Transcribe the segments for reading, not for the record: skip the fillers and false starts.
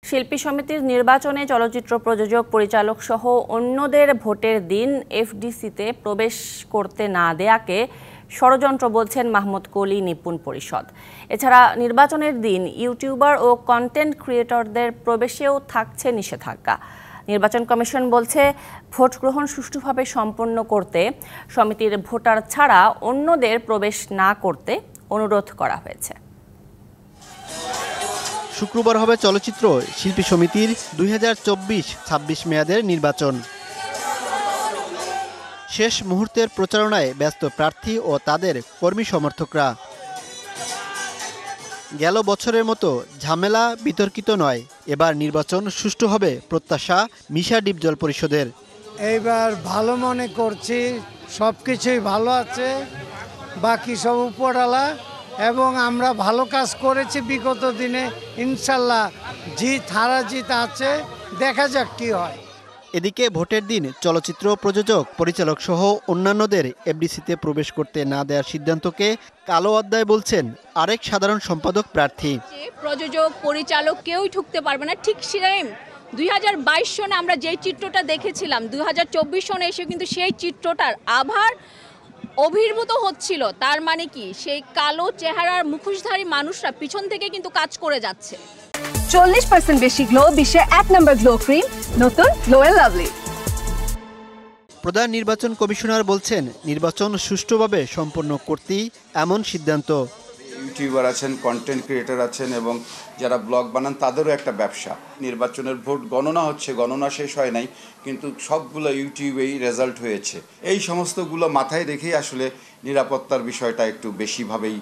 শিল্পী সমিতির নির্বাচনে চলচ্চিত্র প্রযোজক পরিচালক সহ অন্যদের ভোটের দিন এফডিসিতে প্রবেশ করতে না দেয়াকে ষড়যন্ত্র বলছেন মাহমুদ কলি নিপুণ পরিষদ। এছাড়া নির্বাচনের দিন ইউটিউবার ও কন্টেন্ট ক্রিয়েটরদের প্রবেশেও থাকছে নিষেধাজ্ঞা। নির্বাচন কমিশন বলছে, ভোট গ্রহণ সুষ্ঠুভাবে সম্পন্ন করতে সমিতির ভোটার ছাড়া অন্যদের প্রবেশ না করতে অনুরোধ করা হয়েছে। শুক্রবার হবে চলচ্চিত্র শিল্পী সমিতির 2024-26 মেয়াদের নির্বাচন। শেষ মুহূর্তের প্রচারণায় ব্যস্ত প্রার্থী ও তাদের কর্মী সমর্থকরা। গেল বছরের মতো ঝামেলা বিতর্কিত নয়, এবার নির্বাচন সুষ্ঠু হবে প্রত্যাশা মিশা ডিপ জল পরিষদের। এইবার ভালো মনে করছি, সব কিছুই ভালো আছে, বাকি সব উপরওয়ালা, এবং আমরা ভালো কাজ করেছি বিগত দিনে। ইনশাল্লাহ জিত হারাজিত আছে, দেখা যাক কি হয়। এদিকে ভোটের দিন চলচ্চিত্র প্রযোজক পরিচালক সহ অন্যান্যদের এফডিসিতে প্রবেশ করতে না দেওয়ার সিদ্ধান্তকে কালো অধ্যায় বলছেন আরেক সাধারণ সম্পাদক প্রার্থী। প্রযোজক পরিচালক কেউই ঢুকতে পারবে না। ঠিক সেম 2022 সনে আমরা যে চিত্রটা দেখেছিলাম, 2024 সনে এসে কিন্তু সেই চিত্রটার আভার অভিভূত হচ্ছিল। তার মানে কি, সেই কালো চেহারার মুখোশধারী মানুষরা পিছন থেকে কিন্তু কাজ করে যাচ্ছে। 40% বেশি গ্লো, বিশ্বের 1 নম্বর গ্লো ক্রিম, নতুন গ্লো এন্ড লাভলি। প্রধান নির্বাচন কমিশনার বলছেন, নির্বাচন সুষ্ঠুভাবে সম্পন্ন করতেই এমন সিদ্ধান্ত। ইউটিউবার আছেন, কন্টেন্ট ক্রিয়েটর আছেন এবং যারা ব্লগ বানান তাদেরও একটা ব্যবসা। নির্বাচনের ভোট গণনা হচ্ছে, গণনা শেষ হয় নাই, কিন্তু সবগুলো ইউটিউবেই রেজাল্ট হয়েছে। এই সমস্তগুলো মাথায় রেখেই আসলে নিরাপত্তার বিষয়টা একটু বেশিভাবেই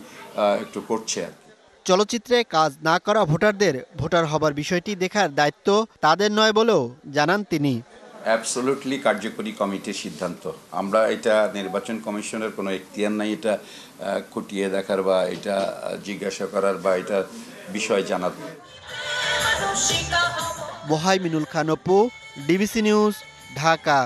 একটু করছে আর কি। চলচ্চিত্রে কাজ না করা ভোটারদের ভোটার হবার বিষয়টি দেখার দায়িত্ব তাদের নয় বলেও জানান তিনি। অ্যাবসলিউটলি কার্যকরী কমিটির সিদ্ধান্ত। আমরা এটা নির্বাচন কমিশনের কোনো এখতিয়ার নাই এটা খুঁটিয়ে দেখার বা এটা জিজ্ঞাসা করার বা এটা বিষয় জানার। Mohaiminul Khan Apu, DBC news, Dhaka.